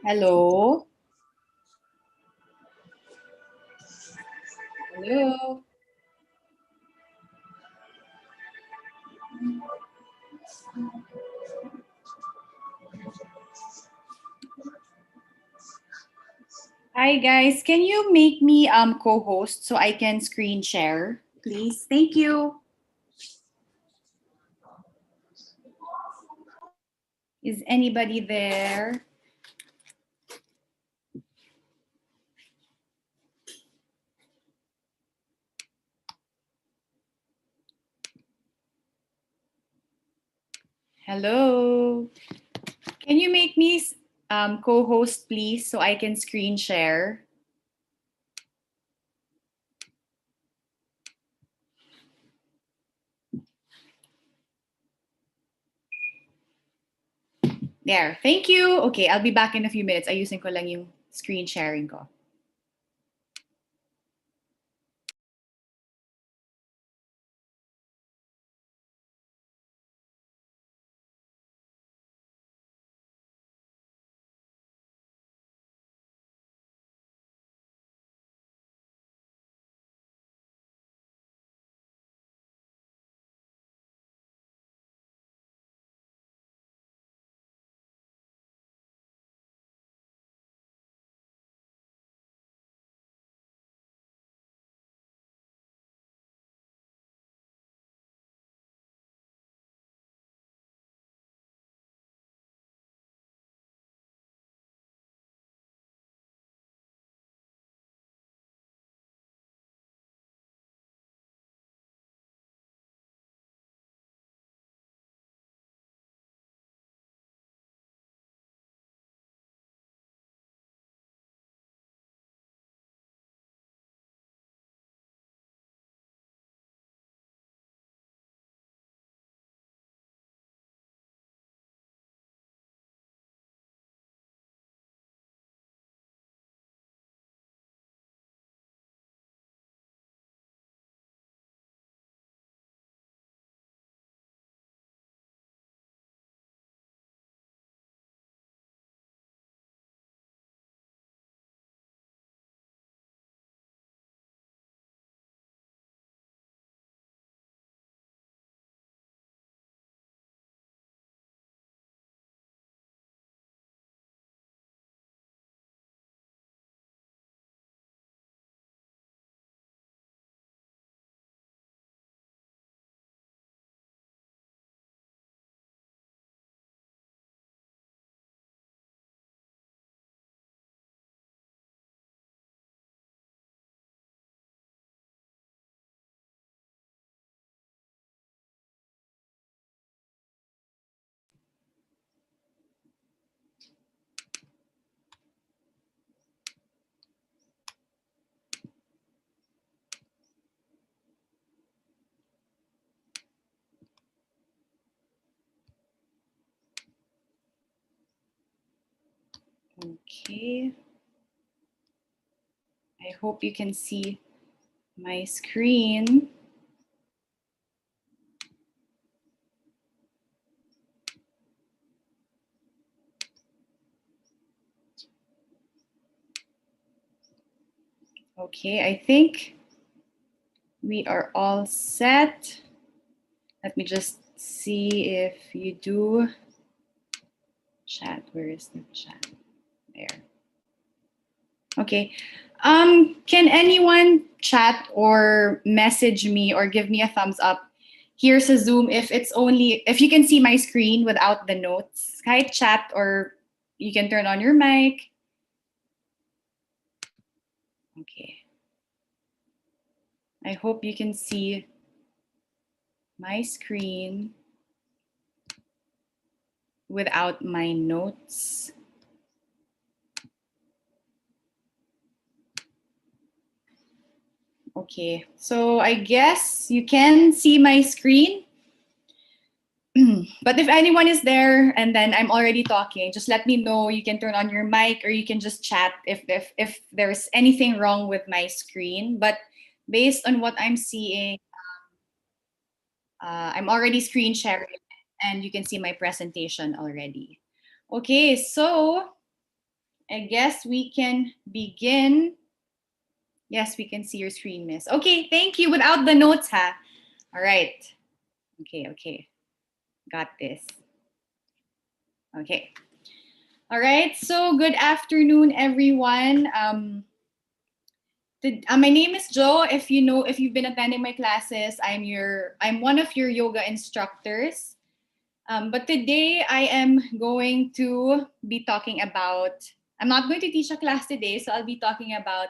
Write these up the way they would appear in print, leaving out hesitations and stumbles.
Hello? Hello? Hi guys, can you make me co-host so I can screen share, please? Thank you. Is anybody there? Hello? Can you make me co-host, please, so I can screen share? There. Thank you. Okay, I'll be back in a few minutes. Ayusin ko lang yung screen sharing ko. Okay. I hope you can see my screen. Okay, I think we are all set. Let me just see if you do chat. Where is the chat? There. Okay. Can anyone chat or message me or give me a thumbs up here's a Zoom if you can see my screen without the notes? Kahit chat or you can turn on your mic. Okay. I hope you can see my screen without my notes. Okay, so I guess you can see my screen. But if anyone is there and then I'm already talking, just let me know. You can turn on your mic or you can just chat if there's anything wrong with my screen. But based on what I'm seeing, I'm already screen sharing and you can see my presentation already. Okay, so I guess we can begin. Yes, we can see your screen, miss. Okay, thank you. Without the notes, ha? All right. Okay. Got this. Okay. All right. So good afternoon, everyone. My name is Joe. If you've been attending my classes, I'm one of your yoga instructors. But today I am going to be talking about. I'm not going to teach a class today, so I'll be talking about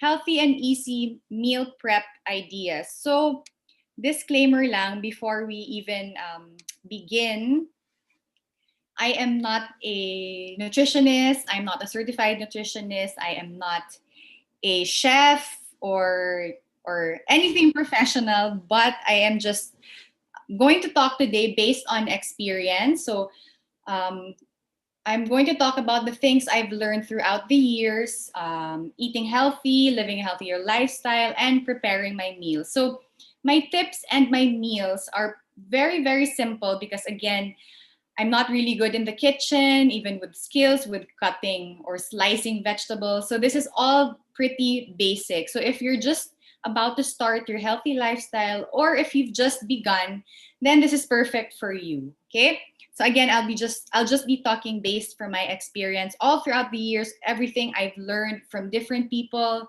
healthy and easy meal prep ideas. So disclaimer lang before we even begin. I am not a nutritionist. I'm not a certified nutritionist. I am not a chef or anything professional, but I am just going to talk today based on experience. So um, I'm going to talk about the things I've learned throughout the years, eating healthy, living a healthier lifestyle, and preparing my meals. So my tips and my meals are very, very simple because again, I'm not really good in the kitchen, even with skills with cutting or slicing vegetables. So this is all pretty basic. So if you're just about to start your healthy lifestyle or if you've just begun, then this is perfect for you. Okay? So again, I'll just be talking based from my experience all throughout the years, everything I've learned from different people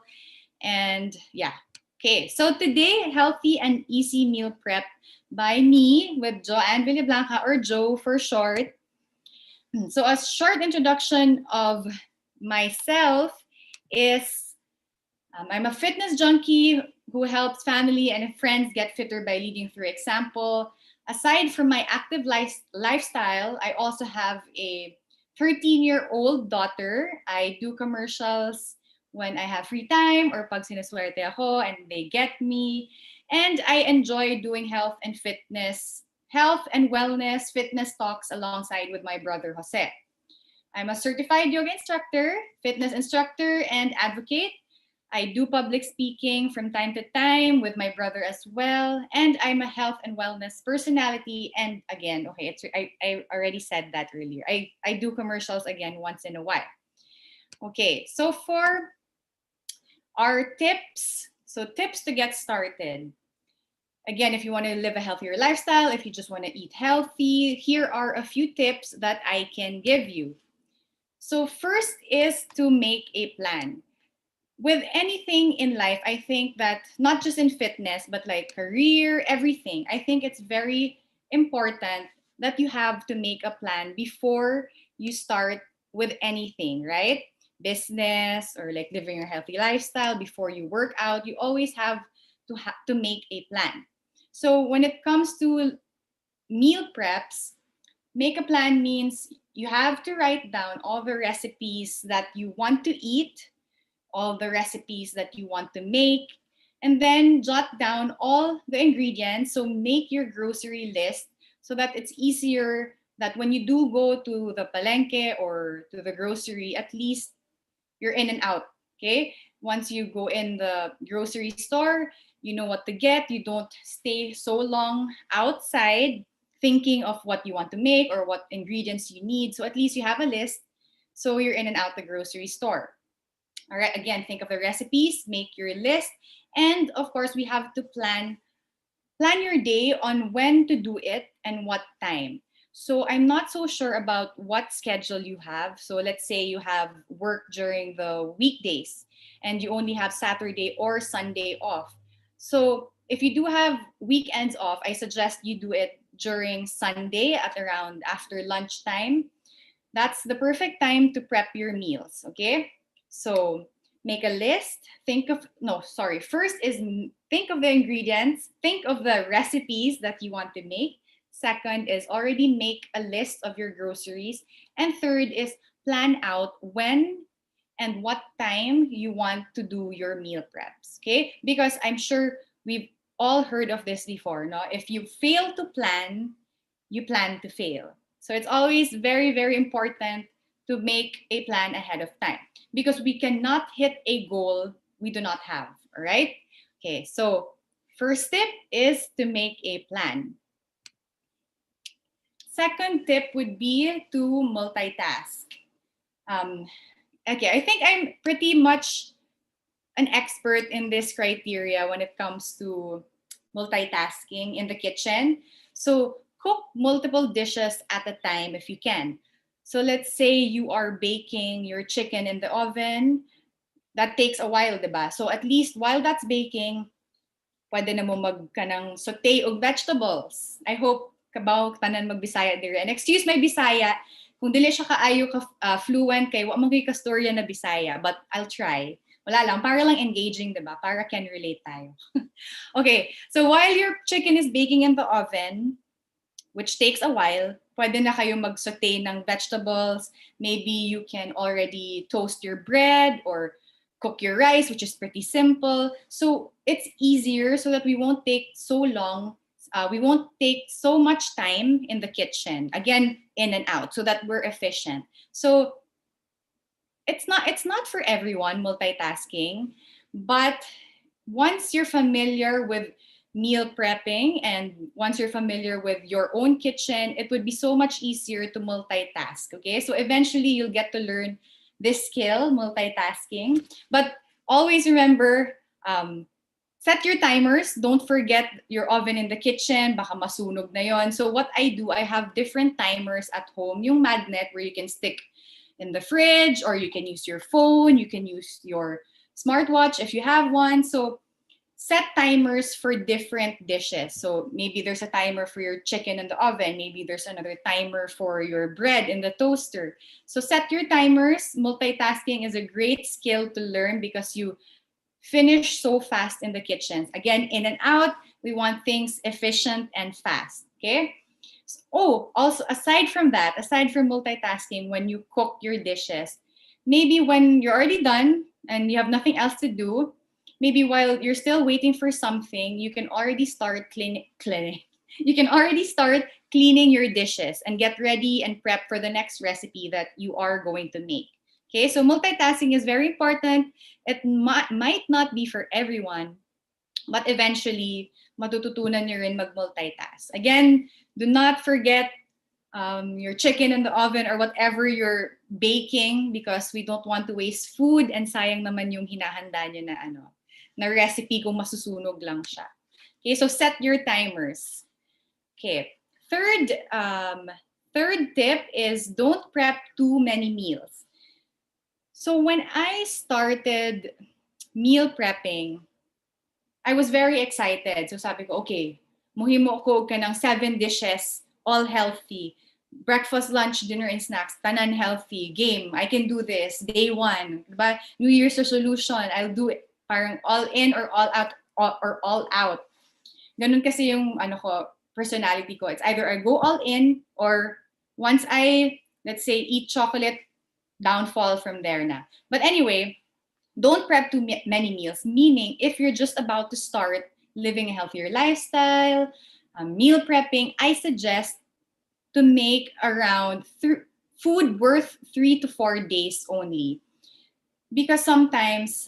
and yeah. Okay, so today, healthy and easy meal prep by me with Joanne Villablanca or Joe for short. So a short introduction of myself is I'm a fitness junkie who helps family and friends get fitter by leading through example. Aside from my active lifestyle, I also have a 13-year-old daughter. I do commercials when I have free time or pag sinuswerte ako and they get me. And I enjoy doing health and wellness fitness talks alongside with my brother Jose. I'm a certified yoga instructor, fitness instructor, and advocate. I do public speaking from time to time with my brother as well. And I'm a health and wellness personality. And again, okay, I already said that earlier. I do commercials again once in a while. Okay, so for our tips, so tips to get started. Again, if you want to live a healthier lifestyle, if you just want to eat healthy, here are a few tips that I can give you. So first is to make a plan. With anything in life, I think that not just in fitness, but like career, everything, I think it's very important that you have to make a plan before you start with anything, right? Business or like living a healthy lifestyle, before you work out, you always have to make a plan. So when it comes to meal preps, make a plan means you have to write down all the recipes that you want to eat, all the recipes that you want to make, and then jot down all the ingredients. So make your grocery list so that it's easier that when you do go to the palenque or to the grocery, at least you're in and out. Okay. Once you go in the grocery store, you know what to get. You don't stay so long outside thinking of what you want to make or what ingredients you need. So at least you have a list. So you're in and out the grocery store. All right, again, think of the recipes, make your list, and of course, we have to plan your day on when to do it and what time. So I'm not so sure about what schedule you have. So let's say you have work during the weekdays and you only have Saturday or Sunday off. So if you do have weekends off, I suggest you do it during Sunday at around after lunchtime. That's the perfect time to prep your meals, okay? So make a list, think of, no, sorry. First is think of the ingredients, think of the recipes that you want to make. Second is already make a list of your groceries. And third is plan out when and what time you want to do your meal preps, okay? Because I'm sure we've all heard of this before, no? If you fail to plan, you plan to fail. So it's always very, very important to make a plan ahead of time because we cannot hit a goal we do not have. All right. Okay. So First tip is to make a plan. Second tip would be to multitask. Okay, I think I'm pretty much an expert in this criteria when it comes to multitasking in the kitchen. So cook multiple dishes at a time if you can. So let's say you are baking your chicken in the oven. That takes a while, diba? So at least while that's baking, pwede na mo mag-kanang saute og vegetables. I hope kabaw tanan magbisaya dire. And excuse my Bisaya, kung dili siya kaayo ka fluent kay wa man kay kastorya na Bisaya, but I'll try. Wala lang, para lang engaging, diba? Para can relate tayo. Okay, so while your chicken is baking in the oven, which takes a while, pwede na kayo mag-saute ng vegetables. Maybe you can already toast your bread or cook your rice, which is pretty simple. So it's easier so that we won't take so long. We won't take so much time in the kitchen. Again, in and out, so that we're efficient. So it's not for everyone, multitasking, but once you're familiar with meal prepping and once you're familiar with your own kitchen, it would be so much easier to multitask. Okay, so eventually you'll get to learn this skill, multitasking. But always remember, set your timers. Don't forget your oven in the kitchen. Baka masunog na yon. So what I do, I have different timers at home. Yung magnet where you can stick in the fridge, or you can use your phone, you can use your smartwatch if you have one. So set timers for different dishes. So maybe there's a timer for your chicken in the oven. Maybe there's another timer for your bread in the toaster. So set your timers. Multitasking is a great skill to learn because you finish so fast in the kitchens. Again, in and out, we want things efficient and fast. Okay? Oh, also aside from that, aside from multitasking, when you cook your dishes, maybe when you're already done and you have nothing else to do, maybe while you're still waiting for something, you can already start cleaning. You can already start cleaning your dishes and get ready and prep for the next recipe that you are going to make. Okay, so multitasking is very important. It might not be for everyone, but eventually, matututunan nyo rin mag-multitask. Again, do not forget your chicken in the oven or whatever you're baking, because we don't want to waste food, and sayang naman yung hinahanda nyo na recipe kung masusunog lang siya. Okay, so set your timers. Okay, third tip is don't prep too many meals. So when I started meal prepping, I was very excited. So sabi ko, okay, muhimo ko ka ng 7 dishes, all healthy. Breakfast, lunch, dinner, and snacks, tanan healthy. Game, I can do this. Day 1. Diba? New Year's resolution, I'll do it. Parang all in or all out, or all out. Ganun kasi yung personality ko. It's either I go all in, or once I, let's say, eat chocolate, downfall from there na. But anyway, don't prep too many meals, meaning if you're just about to start living a healthier lifestyle, meal prepping, I suggest to make around food worth 3 to 4 days only. Because sometimes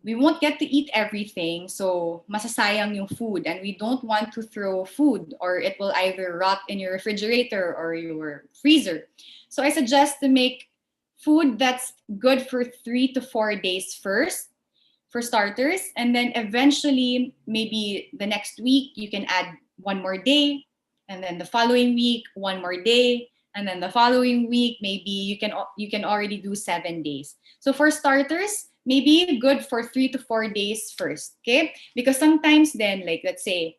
we won't get to eat everything, so masasayang yung food, and we don't want to throw food, or it will either rot in your refrigerator or your freezer. So I suggest to make food that's good for 3 to 4 days first, for starters, and then eventually maybe the next week you can add 1 more day, and then the following week 1 more day, and then the following week maybe you can already do 7 days. So for starters, maybe good for 3 to 4 days first, okay? Because sometimes then, like let's say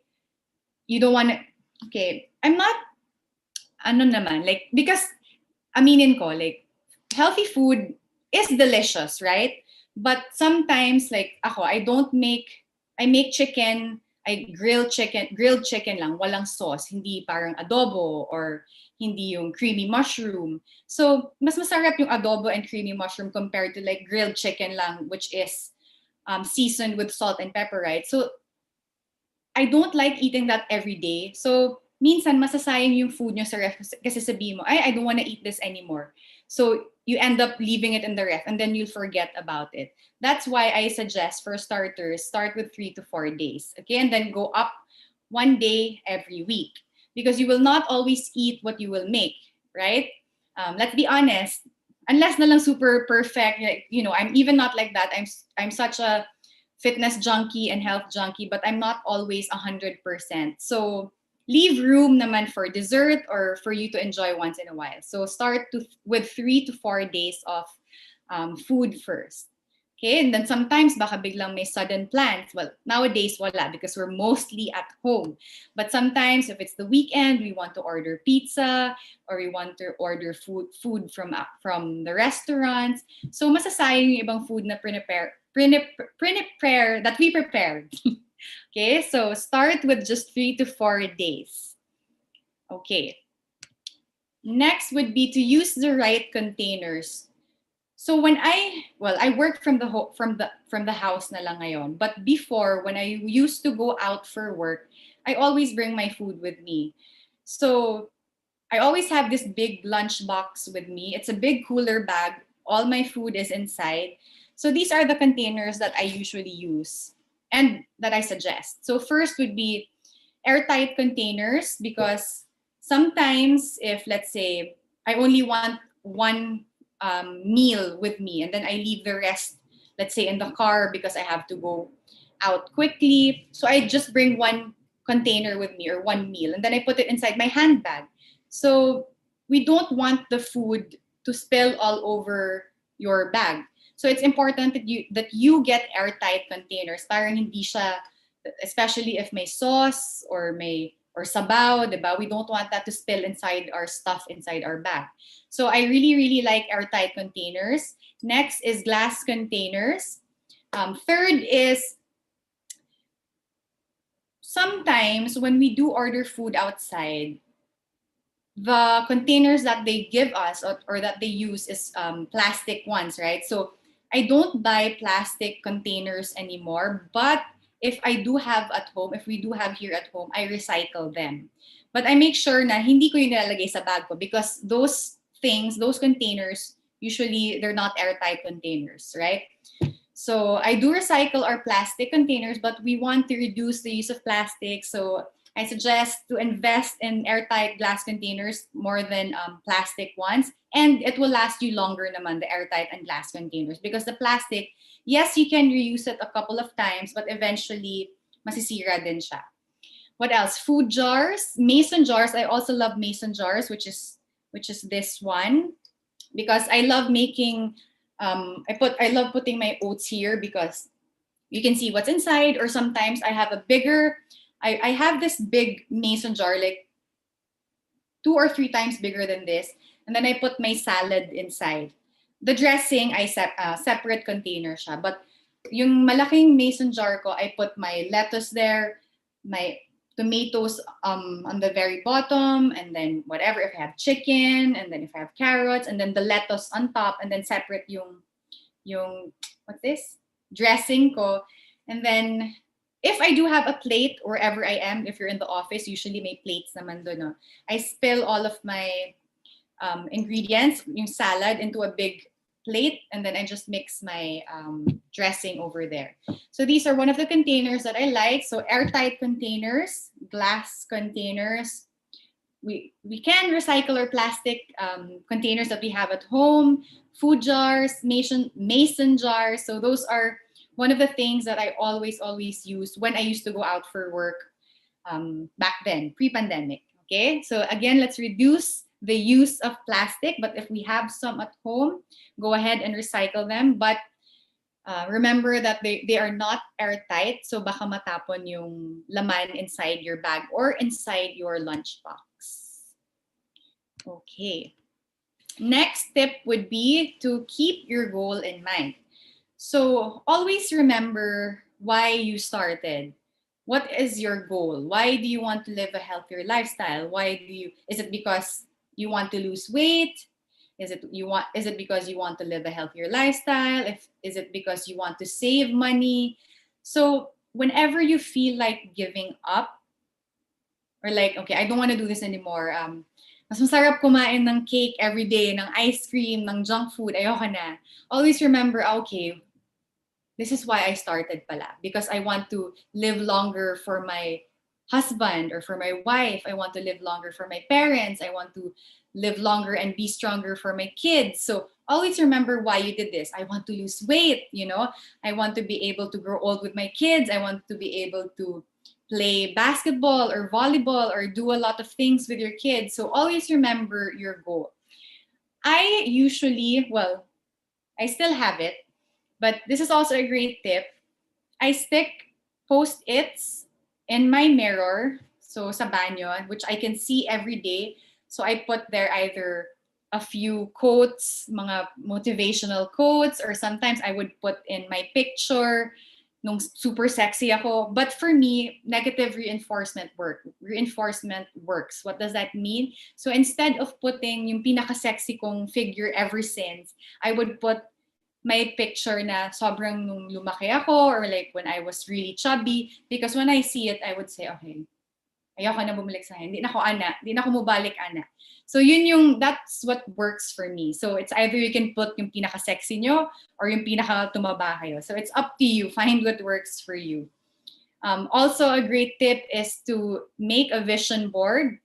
you don't want to, okay, I'm not because aminin ko, like healthy food is delicious, right? But sometimes, like ako, I make chicken, I grilled chicken lang, walang sauce, hindi parang adobo or hindi yung creamy mushroom. So, mas masarap yung adobo and creamy mushroom compared to like grilled chicken lang, which is seasoned with salt and pepper, right? So, I don't like eating that every day. So, minsan masasayang yung food nyo sa ref kasi sabihin mo, I don't want to eat this anymore. So, you end up leaving it in the ref and then you'll forget about it. That's why I suggest for starters, start with 3 to 4 days. Okay, and then go up 1 day every week because you will not always eat what you will make, right? Let's be honest. Unless na lang super perfect, like, you know, I'm even not like that. I'm such a fitness junkie and health junkie, but I'm not always 100%. So leave room naman for dessert or for you to enjoy once in a while. So start with 3 to 4 days of food first. Okay, and then sometimes baka biglang may sudden plans. Well, nowadays wala because we're mostly at home. But sometimes if it's the weekend, we want to order pizza or we want to order food from the restaurants. So masasayang yung ibang food na prepare that we prepared. Okay, so start with just 3 to 4 days. Okay. Next would be to use the right containers. So when I work from the house na lang ngayon. But before, when I used to go out for work, I always bring my food with me. So I always have this big lunch box with me. It's a big cooler bag. All my food is inside. So these are the containers that I usually use and that I suggest. So first would be airtight containers because sometimes if, let's say, I only want one meal with me and then I leave the rest, let's say, in the car because I have to go out quickly. So I just bring one container with me or one meal and then I put it inside my handbag. So we don't want the food to spill all over your bag. So it's important that you get airtight containers para hindi siya, especially if may sauce or sabaw, diba? We don't want that to spill inside our stuff inside our bag. So I really, really like airtight containers. Next is glass containers. Third is sometimes when we do order food outside, the containers that they give us or that they use is plastic ones, right? So I don't buy plastic containers anymore, but if I do have at home, if we do have here at home, I recycle them. But I make sure na hindi ko yung nilalagay sa bag ko because those containers, usually they're not airtight containers, right? So I do recycle our plastic containers, but we want to reduce the use of plastic. So I suggest to invest in airtight glass containers more than plastic ones. And it will last you longer naman, the airtight and glass containers. Because the plastic, yes, you can reuse it a couple of times, but eventually masisira din siya. What else? Food jars, mason jars. I also love mason jars, which is this one. Because I love making, I love putting my oats here because you can see what's inside. Or sometimes I have I have this big mason jar, like 2 or 3 times bigger than this. And then I put my salad inside. The dressing, I separate container siya. But yung malaking mason jar ko, I put my lettuce there, my tomatoes on the very bottom, and then whatever, if I have chicken, and then if I have carrots, and then the lettuce on top, and then separate yung what's this? Dressing ko. And then if I do have a plate wherever I am, if you're in the office, usually may plates naman doon. No? I spill all of my ingredients, yung salad, into a big plate, and then I just mix my dressing over there. So these are one of the containers that I like. So airtight containers, glass containers. We can recycle our plastic containers that we have at home, food jars, mason jars. So those are one of the things that I always use when I used to go out for work back then, pre-pandemic. Okay, so again, let's reduce the use of plastic, but if we have some at home, go ahead and recycle them. But remember that they are not airtight, so baka matapon yung laman inside your bag or inside your lunchbox. Okay. Next tip would be to keep your goal in mind. So always remember why you started. What is your goal? Why do you want to live a healthier lifestyle? Is it because you want to lose weight? Is it because you want to live a healthier lifestyle? Is it because you want to save money? So whenever you feel like giving up or like, okay, I don't want to do this anymore. Mas masarap kumain ng cake every day, ng ice cream, ng junk food, ayoko na. Always remember, okay, this is why I started pala. Because I want to live longer for my husband or for my wife. I want to live longer for my parents. I want to live longer and be stronger for my kids. So always remember why you did this. I want to lose weight, you know. I want to be able to grow old with my kids. I want to be able to play basketball or volleyball or do a lot of things with your kids. So always remember your goal. I usually, well, I still have it, but this is also a great tip. I stick post-its in my mirror, so sa banyo, which I can see every day. So I put there either a few quotes, mga motivational quotes, or sometimes I would put in my picture nung super sexy ako. But for me, negative reinforcement works. What does that mean? So instead of putting yung pinaka-sexy kong figure ever since, I would put my picture na sobrang nung lumaki ako or like when I was really chubby, because when I see it, I would say, okay, ayoko na bumalik sa akin. Hindi na ako ana. Hindi na ako mubalik ana. So that's what works for me. So it's either you can put yung pinaka-sexy nyo or yung pinaka-tumaba kayo. So it's up to you. Find what works for you. Also, a great tip is to make a vision board.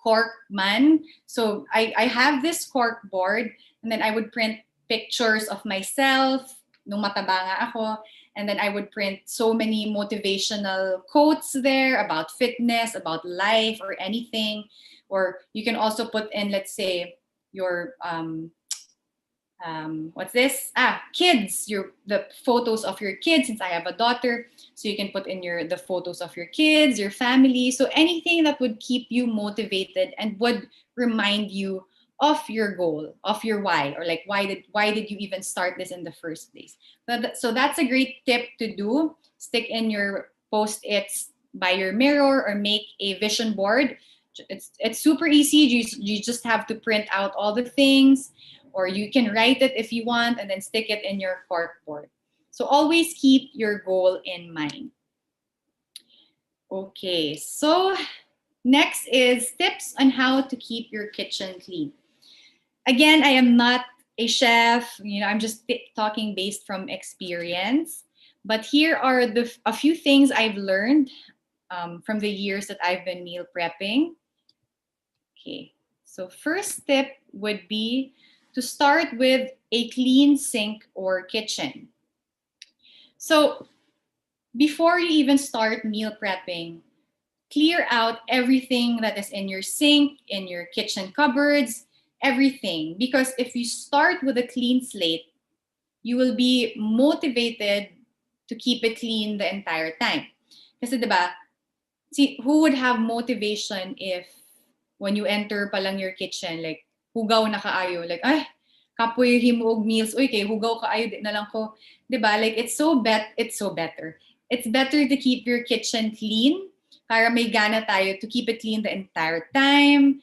Cork man. So I have this cork board and then I would print pictures of myself nung mataba nga ako. And then I would print so many motivational quotes there about fitness, about life, or anything. Or you can also put in, let's say, your what's this? Kids. The photos of your kids. Since I have a daughter, so you can put in the photos of your kids, your family. So anything that would keep you motivated and would remind you of your goal, of your why, or like why did you even start this in the first place? So that's a great tip to do. Stick in your post-its by your mirror or make a vision board. It's super easy. You just have to print out all the things, or you can write it if you want and then stick it in your cork board. So always keep your goal in mind. Okay, so next is tips on how to keep your kitchen clean. Again, I am not a chef, I'm just talking based from experience. But here are a few things I've learned from the years that I've been meal prepping. Okay, so first tip would be to start with a clean sink or kitchen. So before you even start meal prepping, clear out everything that is in your sink, in your kitchen cupboards, everything. Because if you start with a clean slate, you will be motivated to keep it clean the entire time. Kasi diba, see, who would have motivation if when you enter pa lang your kitchen, like, hugaw na kaayo, like, ay, kapoy himuog meals, uy, kay hugaw kaayo, di na lang ko, diba? Like, it's better. It's better to keep your kitchen clean, para may gana tayo to keep it clean the entire time.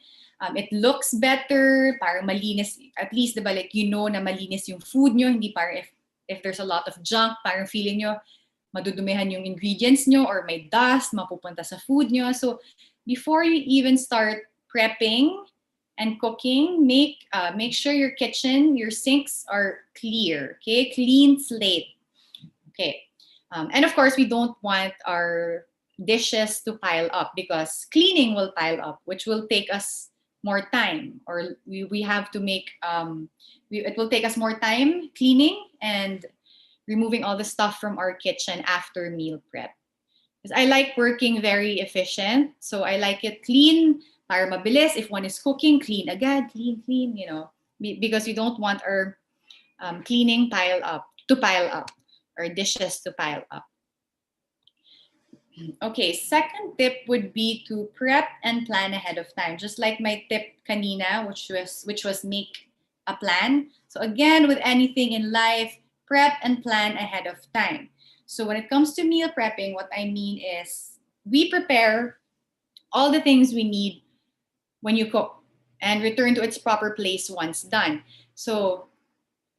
It looks better, para malinis, at least, diba, like, na malinis yung food nyo, hindi para if there's a lot of junk, parang feeling nyo, madudumihan yung ingredients nyo or may dust, mapupunta sa food nyo. So, before you even start prepping and cooking, make sure your kitchen, your sinks are clear, okay? Clean slate, okay? And of course, we don't want our dishes to pile up because cleaning will pile up, which will take us more time, or we have to make, it will take us more time cleaning and removing all the stuff from our kitchen after meal prep. Because I like working very efficient, so I like it clean, para mabilis. If one is cooking, clean agad, clean, because we don't want our cleaning pile up, or dishes to pile up. Okay, second tip would be to prep and plan ahead of time. Just like my tip kanina, which was make a plan. So again, with anything in life, prep and plan ahead of time. So when it comes to meal prepping, what I mean is we prepare all the things we need when you cook and return to its proper place once done. So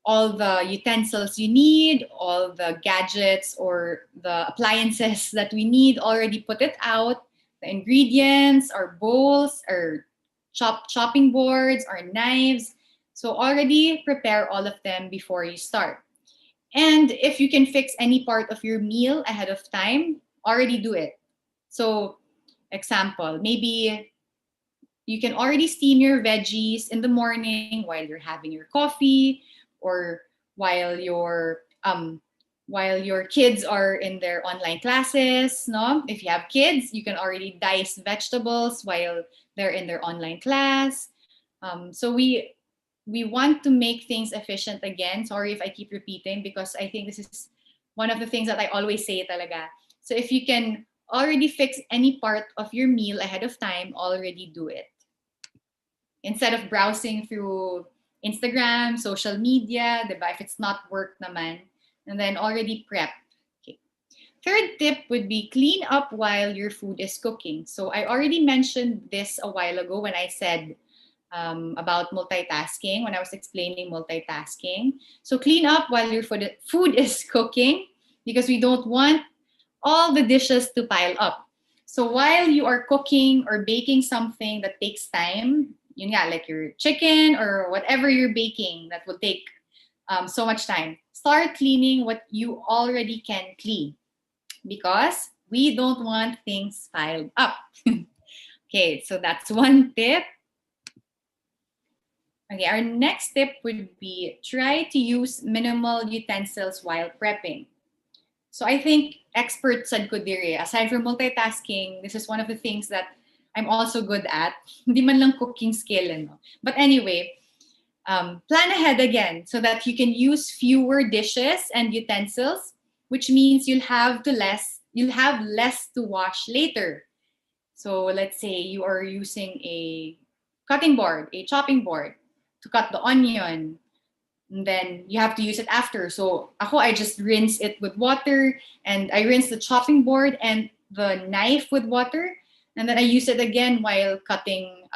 all the utensils you need, all the gadgets or the appliances that we need, already put it out. The ingredients, our bowls, our chopping boards or knives. So already prepare all of them before you start. And if you can fix any part of your meal ahead of time, already do it. So, example, maybe you can already steam your veggies in the morning while you're having your coffee, or while your while your kids are in their online classes. No, if you have kids, you can already dice vegetables while they're in their online class. So we want to make things efficient again. Sorry if I keep repeating, because I think this is one of the things that I always say talaga. So if you can already fix any part of your meal ahead of time, already do it. Instead of browsing through Instagram, social media, diba? If it's not work naman, and then already prep. Okay. Third tip would be clean up while your food is cooking. So I already mentioned this a while ago when I said about multitasking, when I was explaining multitasking. So clean up while your food is cooking, because we don't want all the dishes to pile up. So while you are cooking or baking something that takes time, yun nga, like your chicken or whatever you're baking that will take so much time, start cleaning what you already can clean, because we don't want things piled up. Okay, so that's one tip. Okay, our next tip would be try to use minimal utensils while prepping. So I think expert said ko dire, aside from multitasking, this is one of the things that I'm also good at. Hindi man lang cooking skill, no? But anyway, plan ahead again so that you can use fewer dishes and utensils, which means you'll have less to wash later. So let's say you are using a cutting board, a chopping board to cut the onion, and then you have to use it after. So I just rinse it with water, and I rinse the chopping board and the knife with water, and then I use it again while cutting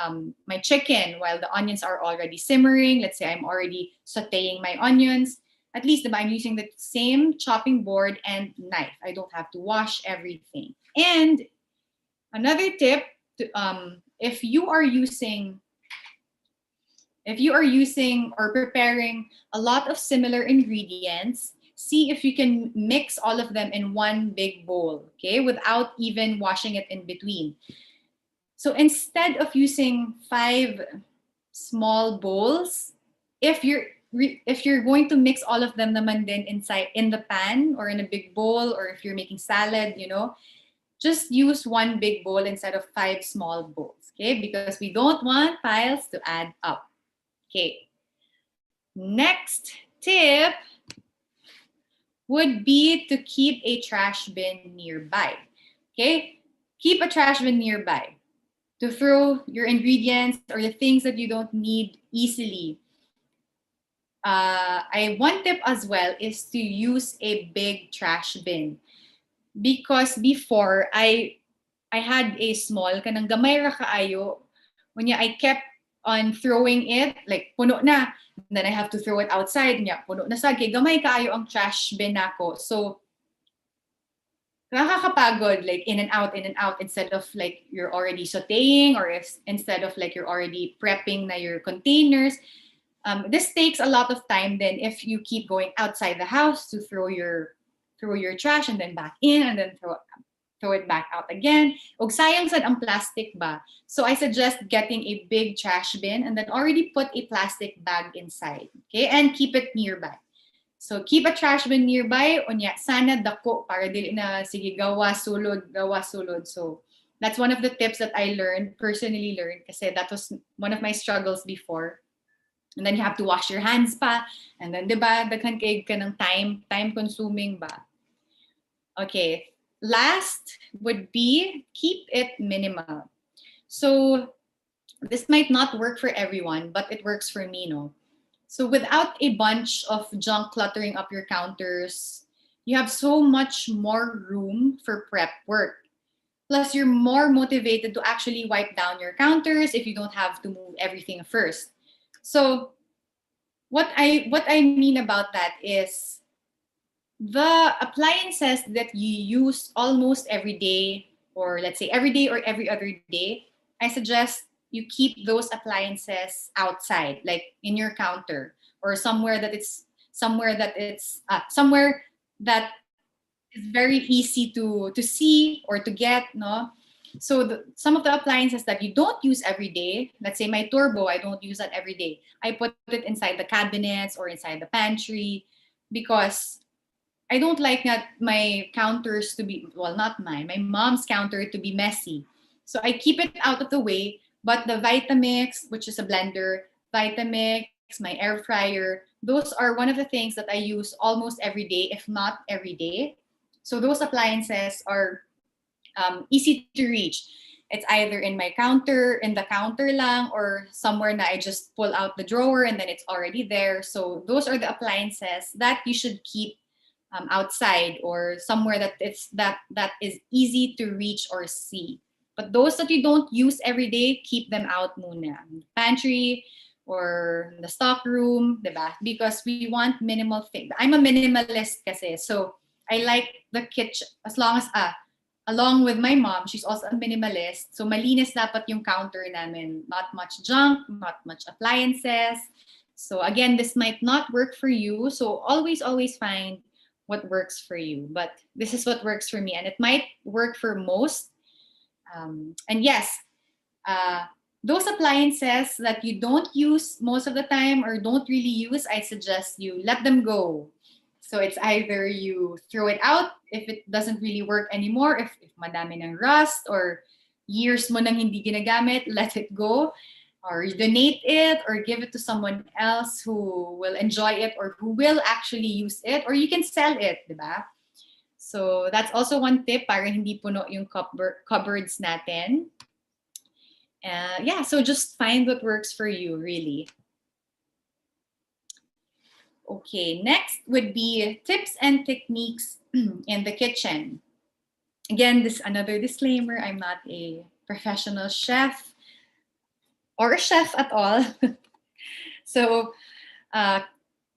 my chicken while the onions are already simmering. Let's say I'm already sauteing my onions. At least I'm using the same chopping board and knife. I don't have to wash everything. And another tip, if you are using or preparing a lot of similar ingredients, see if you can mix all of them in one big bowl, okay, without even washing it in between. So instead of using 5 small bowls, if you're going to mix all of them naman din inside in the pan or in a big bowl, or if you're making salad, just use one big bowl instead of 5 small bowls, okay? Because we don't want piles to add up. Okay. Next tip would be to keep a trash bin nearby. Okay? Keep a trash bin nearby to throw your ingredients or the things that you don't need easily. One tip as well is to use a big trash bin, because before I had a small kanang gamay ra kaayo, when I kept on throwing it, like puno na, and then I have to throw it outside niya, puno na sa gamay kaayo ang trash bin nako. So nakakapagod, like in and out, instead of like you're already sauteing, or instead of like you're already prepping na your containers. This takes a lot of time then if you keep going outside the house to throw your trash and then back in and then throw it back out again. Og sayang sad ang plastic ba? So I suggest getting a big trash bin and then already put a plastic bag inside. Okay? And keep it nearby. So keep a trash bin nearby. Unya, sana dako para dili na sige gawa sulod. So that's one of the tips that I personally learned, kasi that was one of my struggles before. And then you have to wash your hands pa. And then, diba, daghan kay ka ng time consuming ba? Okay. Last would be keep it minimal. So this might not work for everyone, but it works for me, no? So without a bunch of junk cluttering up your counters, you have so much more room for prep work. Plus, you're more motivated to actually wipe down your counters if you don't have to move everything first. So what I mean about that is the appliances that you use almost every day, or let's say every day or every other day, I suggest you keep those appliances outside, like in your counter or somewhere that is very easy to see or to get, no? So some of the appliances that you don't use every day, let's say my turbo, I don't use that every day. I put it inside the cabinets or inside the pantry because I don't like that my counters to be, well, not mine, my mom's counter to be messy. So I keep it out of the way, but the Vitamix, which is a blender, Vitamix, my air fryer, those are one of the things that I use almost every day, if not every day. So those appliances are easy to reach. It's either in the counter lang, or somewhere na I just pull out the drawer and then it's already there. So those are the appliances that you should keep outside or somewhere that is easy to reach or see. But those that you don't use every day, keep them out muna. Pantry or the stock room, diba? Because we want minimal things. I'm a minimalist kasi, so I like the kitchen as long as along with my mom, she's also a minimalist. So malinis dapat yung counter namin. Not much junk, not much appliances. So again, this might not work for you. So always find what works for you. But this is what works for me. And it might work for most. And yes, those appliances that you don't use most of the time or don't really use, I suggest you let them go. So it's either you throw it out if it doesn't really work anymore, if madami ng rust or years mo nang hindi ginagamit, let it go. Or you donate it or give it to someone else who will enjoy it or who will actually use it, or you can sell it, diba? So that's also one tip para hindi puno yung cupboards natin. Yeah, so just find what works for you, really. Okay, next would be tips and techniques in the kitchen. Again, this another disclaimer, I'm not a professional chef or a chef at all. So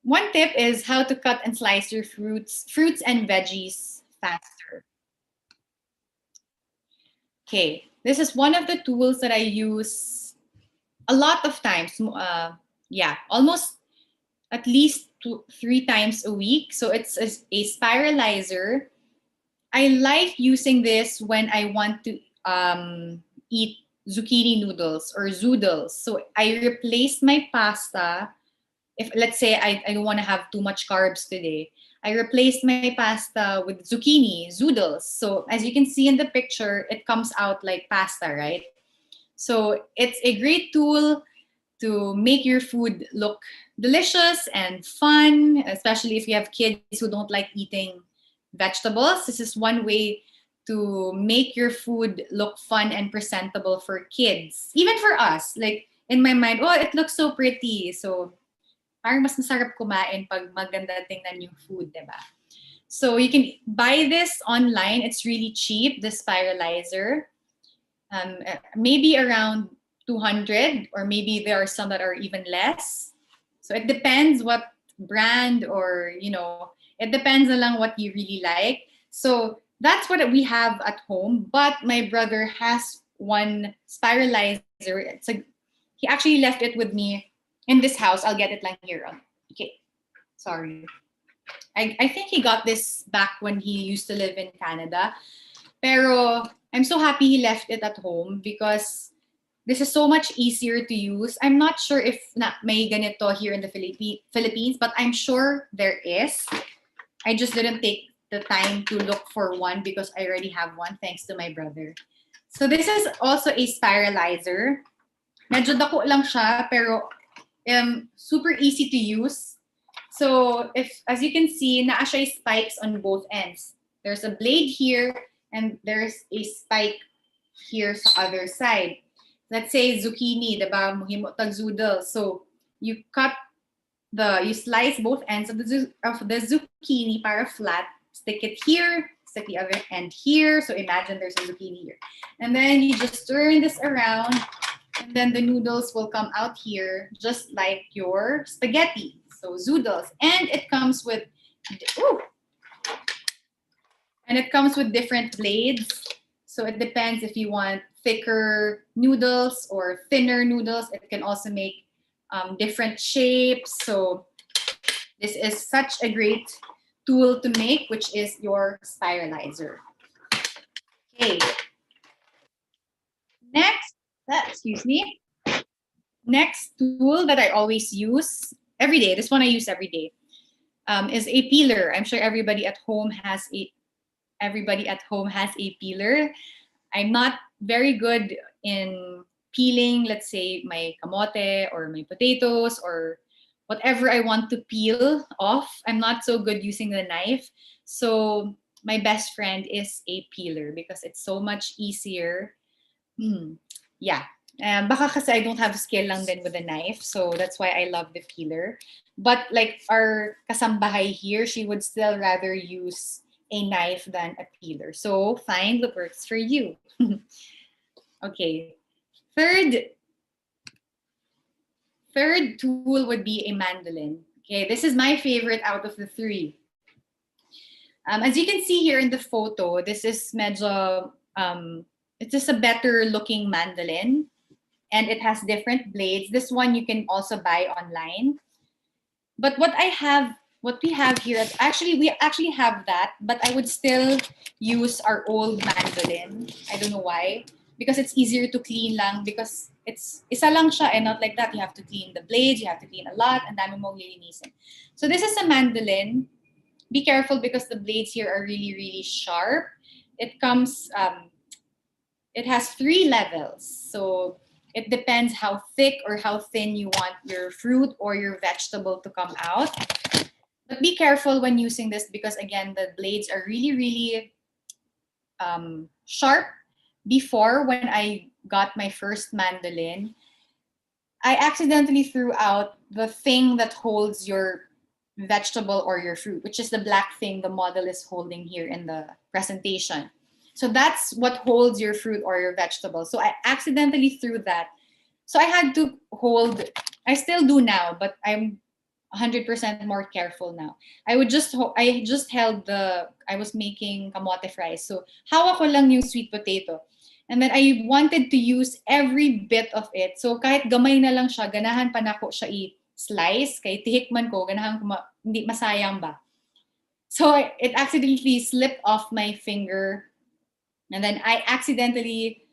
one tip is how to cut and slice your fruits and veggies faster. Okay, this is one of the tools that I use a lot of times. Yeah, almost at least 3 times a week. So it's a spiralizer. I like using this when I want to eat zucchini noodles or zoodles. So I replace my pasta. If let's say I don't want to have too much carbs today, I replaced my pasta with zucchini zoodles. So as you can see in the picture, it comes out like pasta, right? So it's a great tool to make your food look delicious and fun, especially if you have kids who don't like eating vegetables. This is one way to make your food look fun and presentable for kids. Even for us, like in my mind, oh, it looks so pretty. So parang mas masarap kumain pag maganda tingnan yung food, diba? So you can buy this online. It's really cheap, the spiralizer. Maybe around 200, or maybe there are some that are even less. So it depends what brand, or it depends na lang what you really like. So that's what we have at home. But my brother has one spiralizer. He actually left it with me in this house. I'll get it lang here. Okay, sorry. I think he got this back when he used to live in Canada. Pero I'm so happy he left it at home because this is so much easier to use. I'm not sure if may ganito here in the Philippines, but I'm sure there is. I just didn't take the time to look for one because I already have one thanks to my brother. So this is also a spiralizer. Medyo dako lang siya, pero super easy to use. So as you can see, naa siya spikes on both ends. There's a blade here and there's a spike here sa other side. Let's say zucchini, diba? Muhimo tag zoodle. So you slice both ends of the zucchini para flat. Stick it here, stick the other end here. So imagine there's a zucchini here. And then you just turn this around, and then the noodles will come out here just like your spaghetti. So zoodles. And it comes with different blades. So it depends if you want thicker noodles or thinner noodles. It can also make different shapes. So this is such a great tool to make, which is your spiralizer. Okay. Next, excuse me. Next tool that I always use every day, this one I use every day, is a peeler. I'm sure everybody at home has a peeler. I'm not very good in peeling, let's say my kamote or my potatoes or whatever I want to peel off. I'm not so good using the knife. So my best friend is a peeler because it's so much easier. Yeah. Baka kasi I don't have skill lang din with a knife. So that's why I love the peeler. But like our kasambahay here, she would still rather use a knife than a peeler. So find what works for you. Okay. Third tool would be a mandolin. Okay, this is my favorite out of the three. As you can see here in the photo, this is medyo, it's just a better looking mandolin. And it has different blades. This one you can also buy online. But what we have here, we actually have that, but I would still use our old mandolin. I don't know why. Because it's easier to clean lang because it's isa lang siya and not like that. You have to clean the blades, you have to clean a lot, and dami mong lilinisin. So this is a mandolin. Be careful because the blades here are really, really sharp. It comes, it has 3 levels. So it depends how thick or how thin you want your fruit or your vegetable to come out. But be careful when using this because, again, the blades are really, really sharp. Before, when I got my first mandolin, I accidentally threw out the thing that holds your vegetable or your fruit, which is the black thing the model is holding here in the presentation. So that's what holds your fruit or your vegetable. So I accidentally threw that. So I had to hold, I still do now, but I'm 100% more careful now. I was making kamote fries. So hawak ko lang yung sweet potato. And then I wanted to use every bit of it. So kahit gamay na lang siya, ganahan pa na ko siya i-slice. Kahit tihikman ko, ganahan ko hindi masayang ba. So it accidentally slipped off my finger. And then I accidentally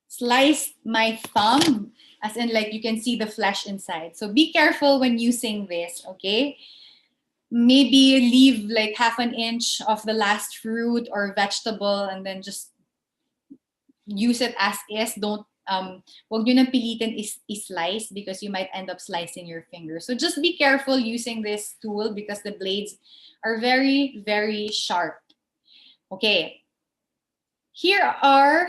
sliced my thumb, as in like you can see the flesh inside. So be careful when using this, okay? Maybe leave like half an inch of the last fruit or vegetable and then just use it as is. Don't wag nyo nang pilitin is-slice because you might end up slicing your finger. So just be careful using this tool because the blades are very, very sharp. Okay. Here are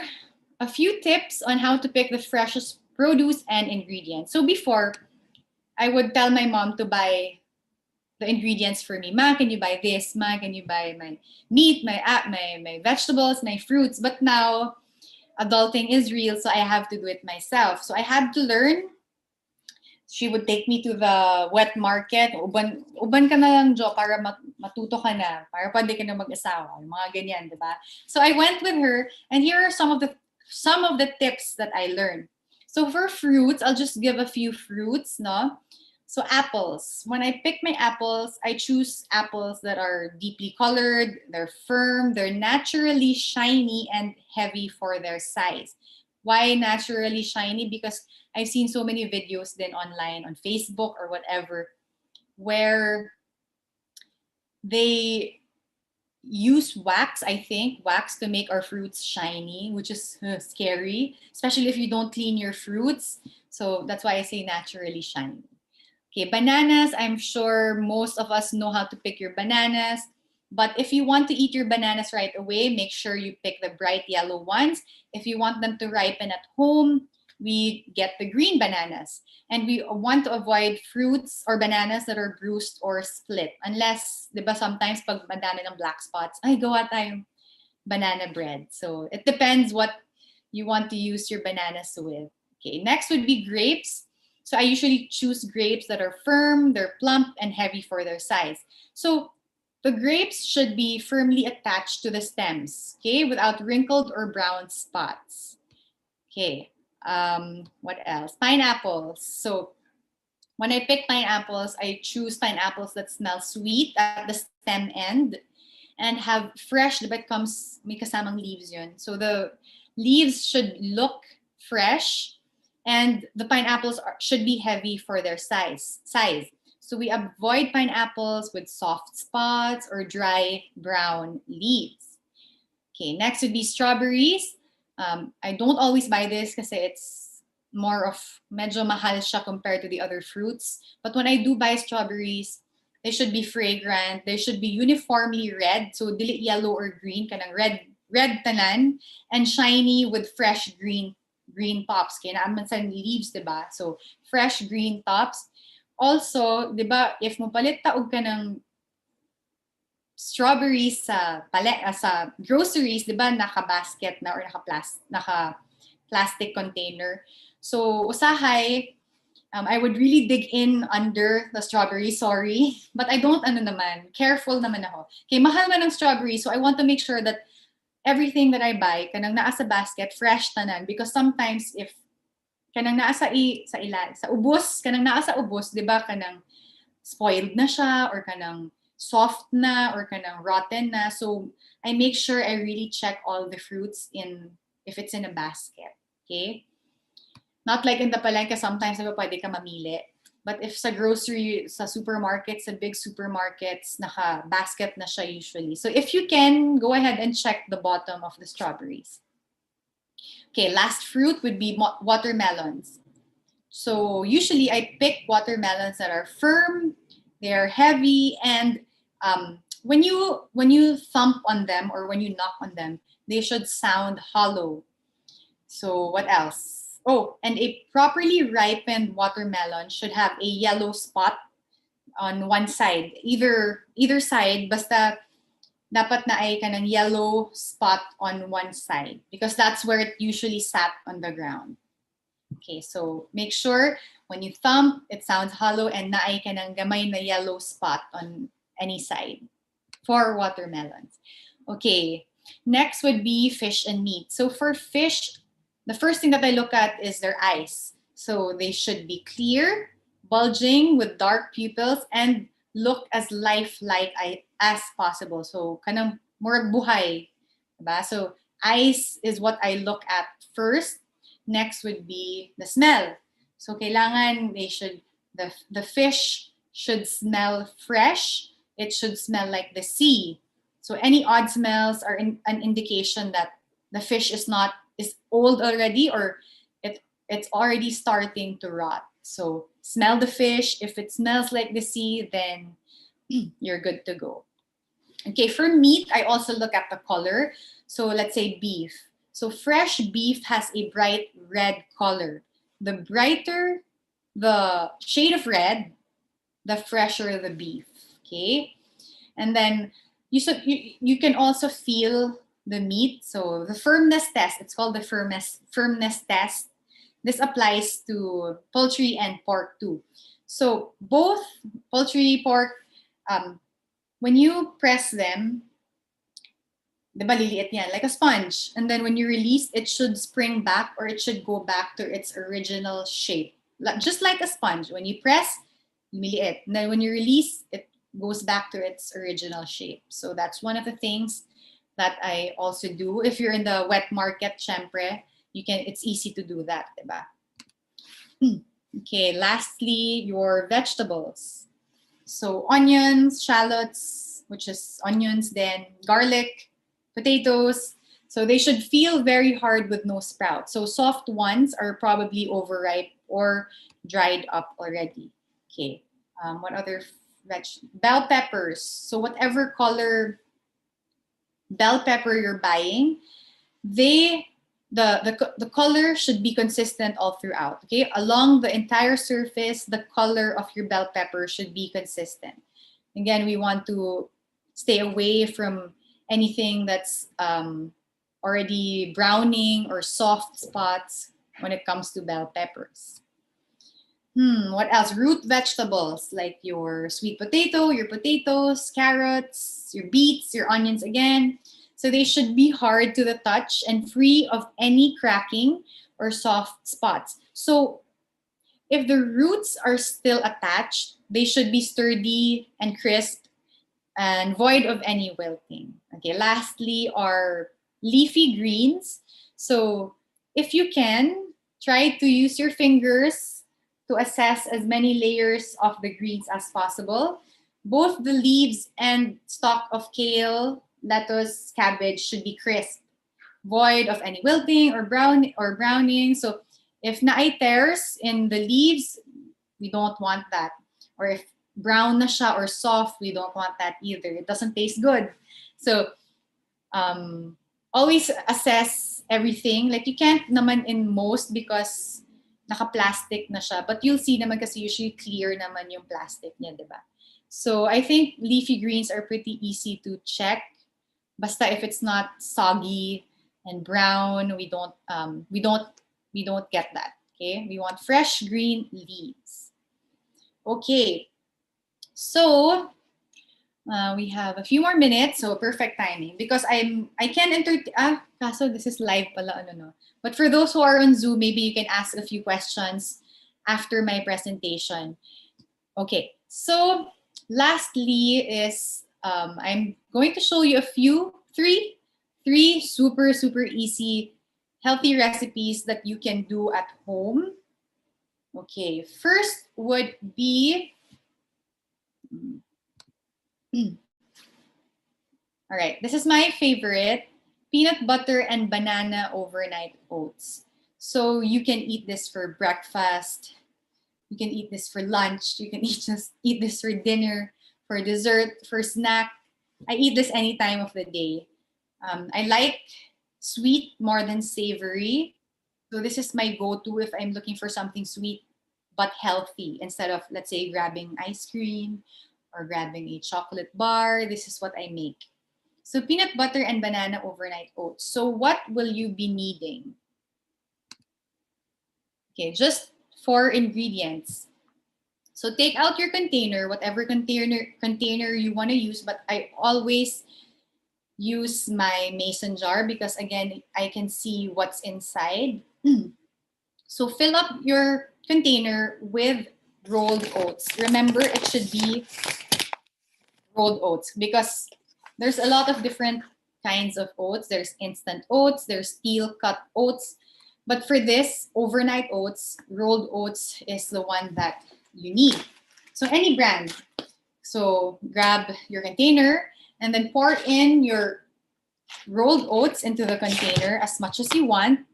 a few tips on how to pick the freshest produce and ingredients. So before, I would tell my mom to buy the ingredients for me. Ma, can you buy this? Ma, can you buy my meat, my vegetables, my fruits? But now, adulting is real, so I have to do it myself. So I had to learn. She would take me to the wet market. Uban ka na lang, Jo, para matuto ka na. Para pwede ka na mag-asawa. Mga ganyan, di ba? So I went with her, and here are some of the tips that I learned. So for fruits, I'll just give a few fruits, no? So apples. When I pick my apples, I choose apples that are deeply colored, they're firm, they're naturally shiny and heavy for their size. Why naturally shiny? Because I've seen so many videos then online on Facebook or whatever where they use wax to make our fruits shiny, which is scary, especially if you don't clean your fruits. So that's why I say naturally shiny. Okay, bananas, I'm sure most of us know how to pick your bananas. But if you want to eat your bananas right away, make sure you pick the bright yellow ones. If you want them to ripen at home, we get the green bananas. And we want to avoid fruits or bananas that are bruised or split. Unless, di ba, sometimes pag madami ng black spots, ay, gawa tayong banana bread. So it depends what you want to use your bananas with. Okay, next would be grapes. So I usually choose grapes that are firm, they're plump, and heavy for their size. So The grapes should be firmly attached to the stems, okay, without wrinkled or brown spots. Okay, what else? Pineapples. So when I pick pineapples, I choose pineapples that smell sweet at the stem end and have fresh, diba it comes, may kasamang leaves yun. So the leaves should look fresh and the pineapples should be heavy for their size. So we avoid pineapples with soft spots or dry brown leaves. Okay, next would be strawberries. I don't always buy this kasi it's more of medyo mahal siya compared to the other fruits. But when I do buy strawberries, they should be fragrant. They should be uniformly red. So dili yellow or green, kanang red tanan, and shiny with fresh green tops. Kaya naaman sa leaves, diba? So fresh green tops. Also, diba, if mo palit taog ka ng strawberries sa groceries, 'di ba, naka-basket na or naka-plastic container. So, usahay, I would really dig in under the strawberry, sorry. But I don't, careful naman ako. Okay, mahal man ng strawberry, so I want to make sure that everything that I buy, kanang naa sa basket, fresh tanan. Because sometimes, if kanang naa sa ubos, kanang naa sa ubos, di ba, kanang spoiled na siya, or kanang soft na, or kanang rotten na. So, I make sure I really check all the fruits if it's in a basket. Okay? Not like in the palengke, sometimes diba, pwede ka mamili. But if sa grocery, sa supermarkets, sa big supermarkets, naka-basket na siya usually. So if you can, go ahead and check the bottom of the strawberries. Okay, last fruit would be watermelons. So usually I pick watermelons that are firm, they're heavy, and when you thump on them or when you knock on them, they should sound hollow. So what else? Oh, and a properly ripened watermelon should have a yellow spot on one side. Either side, basta dapat na ay kanang yellow spot on one side because that's where it usually sat on the ground. Okay, so make sure when you thump, it sounds hollow and naay kanang gamay na yellow spot on any side for watermelons. Okay, next would be fish and meat. So for fish, the first thing that I look at is their eyes. So they should be clear, bulging with dark pupils, and look as lifelike as possible. So kanang murag buhay. Diba? So eyes is what I look at first. Next would be the smell. So kailangan the fish should smell fresh. It should smell like the sea. So any odd smells are an indication that the fish is old already or it's already starting to rot. So smell the fish. If it smells like the sea, then you're good to go. Okay, for meat, I also look at the color. So let's say beef. So fresh beef has a bright red color. The brighter the shade of red, the fresher the beef. Okay, and then you can also feel the meat. So the firmness test, it's called the firmness test. This applies to poultry and pork too. So both poultry, pork, when you press them, diba liliit yan, like a sponge. And then when you release, it should spring back or it should go back to its original shape. Just like a sponge. When you press, lumiliit. And then when you release, it goes back to its original shape. So that's one of the things that I also do. If you're in the wet market, syempre, it's easy to do that, diba? Okay, lastly, your vegetables. So onions, shallots, which is onions, then garlic, potatoes. So they should feel very hard with no sprout. So soft ones are probably overripe or dried up already. Okay, what other bell peppers. So whatever color bell pepper you're buying, the color should be consistent all throughout. Okay, along the entire surface, the color of your bell pepper should be consistent. Again, we want to stay away from anything that's already browning or soft spots when it comes to bell peppers. What else? Root vegetables like your sweet potato, your potatoes, carrots, your beets, your onions again. So they should be hard to the touch and free of any cracking or soft spots. So if the roots are still attached, they should be sturdy and crisp and void of any wilting. Okay, lastly are leafy greens. So if you can, try to use your fingers to assess as many layers of the greens as possible. Both the leaves and stalk of kale, lettuce, cabbage should be crisp, void of any wilting or browning. So if naay tears in the leaves, we don't want that. Or if brown na siya or soft, we don't want that either. It doesn't taste good. So always assess everything. Like you can't naman in most because naka-plastic na siya. But you'll see naman kasi usually clear naman yung plastic niya, di ba? So I think leafy greens are pretty easy to check. Basta if it's not soggy and brown, we don't get that. Okay, we want fresh green leaves. Okay, so we have a few more minutes, so perfect timing because I can kaso this is live pala, ano no. But for those who are on Zoom, maybe you can ask a few questions after my presentation. Okay, so lastly is I'm going to show you three super easy healthy recipes that you can do at home. Okay, first would be all right, this is my favorite, peanut butter and banana overnight oats. So you can eat this for breakfast, you can eat this for lunch, you can eat this for dinner, for dessert, for snack. I eat this any time of the day. I like sweet more than savory. So this is my go-to if I'm looking for something sweet but healthy instead of, let's say, grabbing ice cream or grabbing a chocolate bar. This is what I make. So peanut butter and banana overnight oats. So what will you be needing? Okay, just 4 ingredients. So take out your container, whatever container you want to use, but I always use my mason jar because again, I can see what's inside. So fill up your container with rolled oats. Remember, it should be rolled oats because there's a lot of different kinds of oats. There's instant oats, there's steel cut oats. But for this, overnight oats, rolled oats is the one that you need. So any brand. So grab your container and then pour in your rolled oats into the container as much as you want.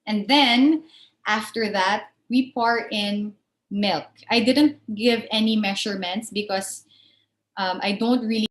And then after that, we pour in milk. I didn't give any measurements because I don't really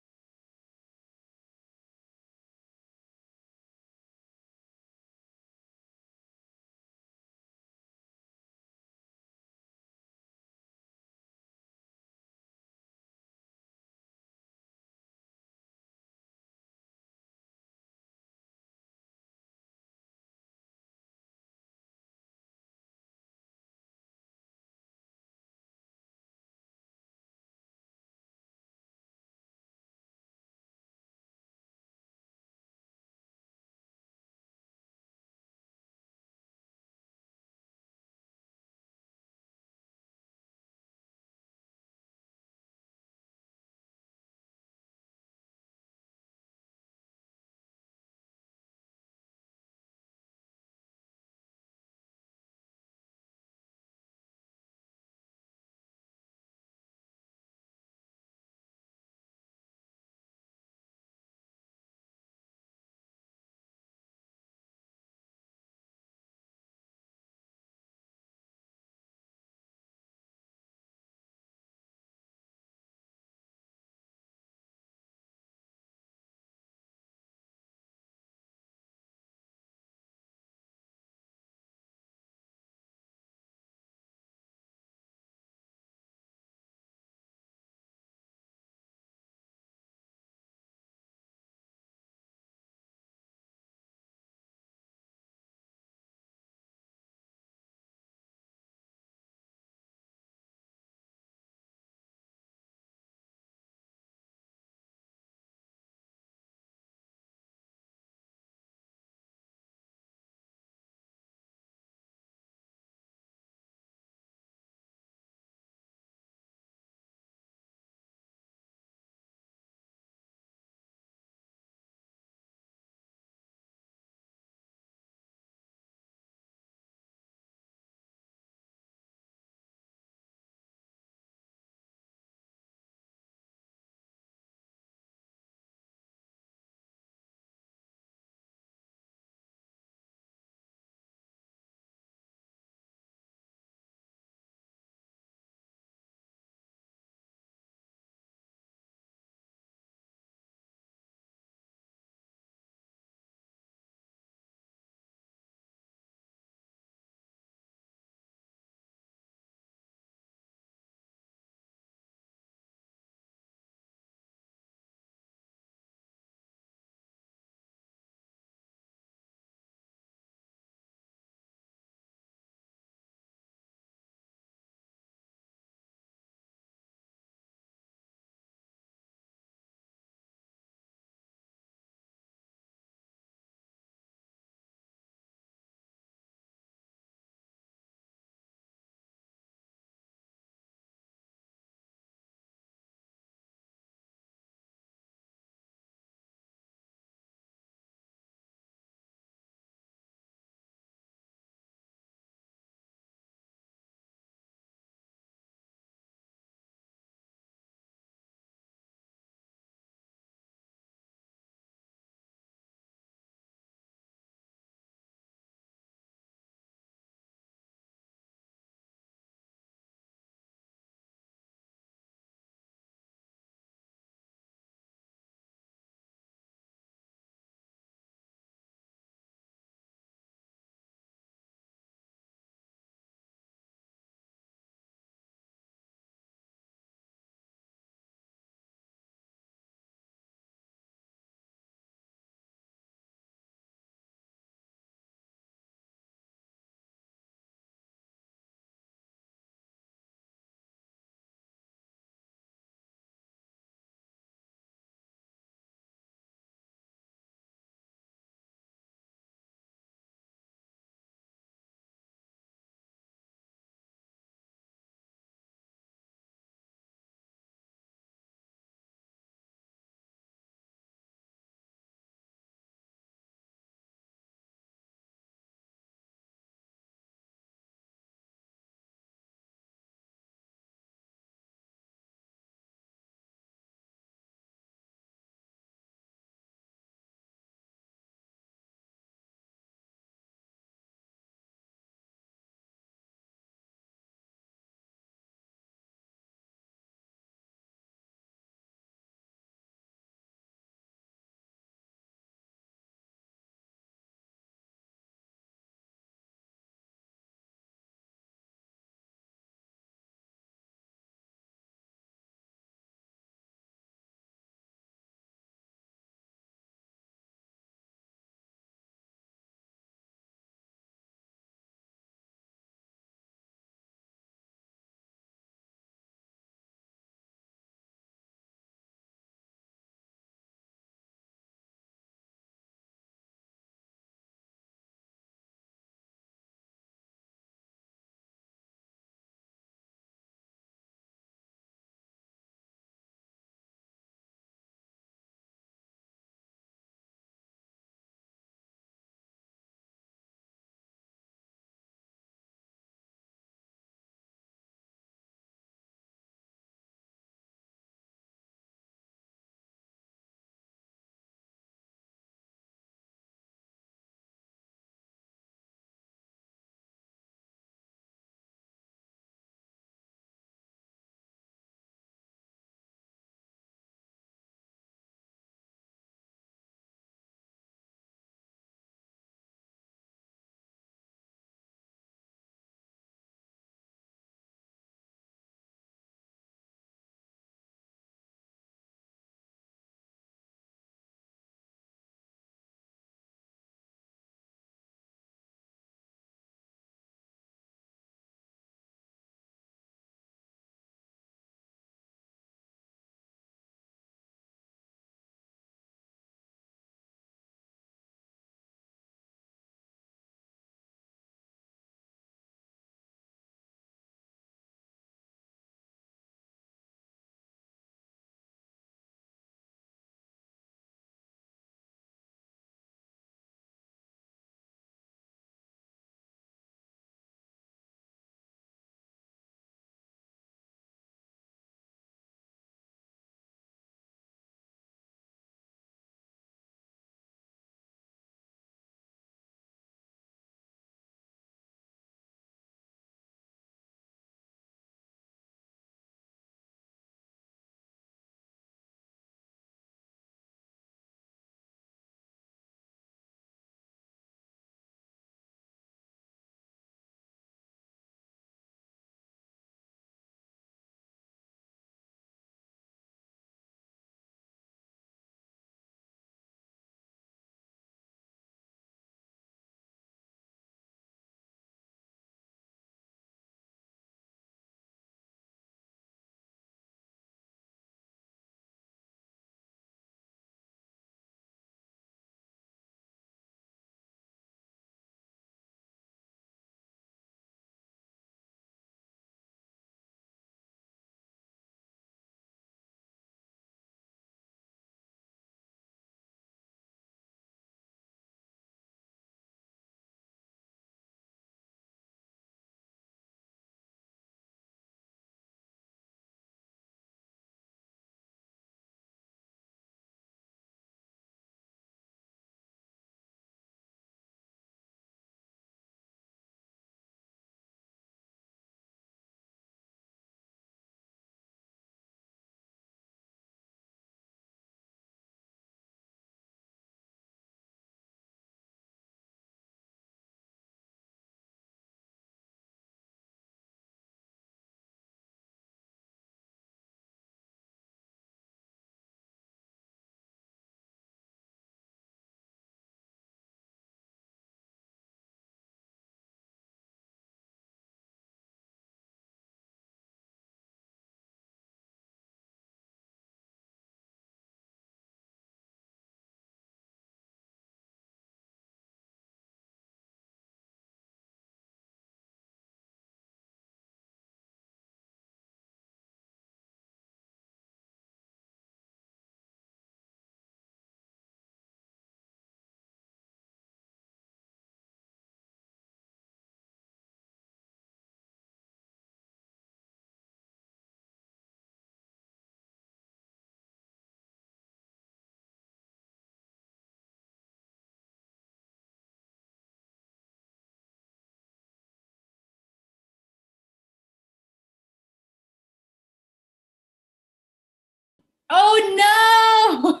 Oh no!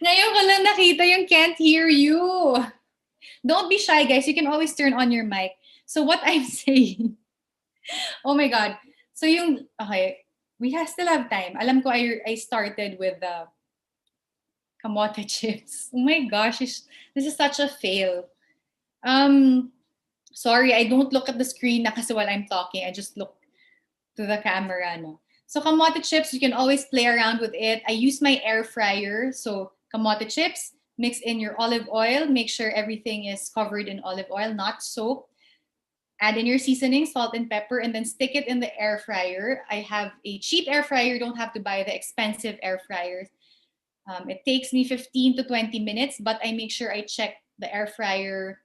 Ngayon ko lang nakita yung can't hear you. Don't be shy, guys. You can always turn on your mic. So what I'm saying, oh my God. So okay, still have time. Alam ko I started with the kamote chips. Oh my gosh, this is such a fail. Sorry, I don't look at the screen na kasi while I'm talking. I just look to the camera, no? So kamote chips, you can always play around with it. I use my air fryer. So kamote chips, mix in your olive oil. Make sure everything is covered in olive oil, not soap. Add in your seasoning, salt and pepper, and then stick it in the air fryer. I have a cheap air fryer. You don't have to buy the expensive air fryers. It takes me 15 to 20 minutes, but I make sure I check the air fryer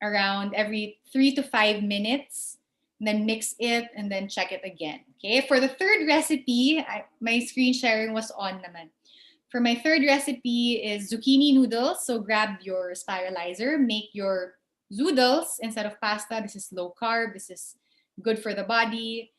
around every 3 to 5 minutes, and then mix it and then check it again. Okay, for the third recipe, my screen sharing was on naman. For my third recipe is zucchini noodles. So grab your spiralizer, make your zoodles instead of pasta. This is low carb. This is good for the body.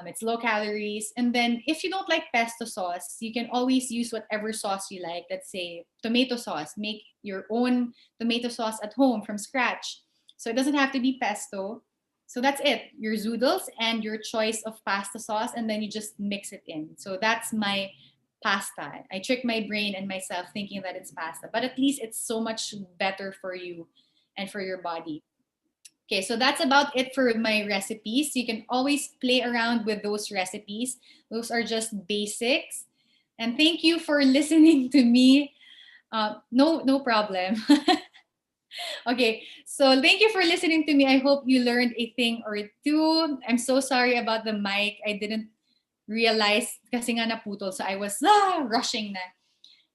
It's low calories. And then if you don't like pesto sauce, you can always use whatever sauce you like. Let's say tomato sauce. Make your own tomato sauce at home from scratch. So it doesn't have to be pesto. So that's it. Your zoodles and your choice of pasta sauce, and then you just mix it in. So that's my pasta. I trick my brain and myself thinking that it's pasta, but at least it's so much better for you and for your body. Okay, so that's about it for my recipes. You can always play around with those recipes. Those are just basics. And thank you for listening to me. No problem. Okay, so thank you for listening to me. I hope you learned a thing or two. I'm so sorry about the mic. I didn't realize kasi nga naputol. So I was rushing na.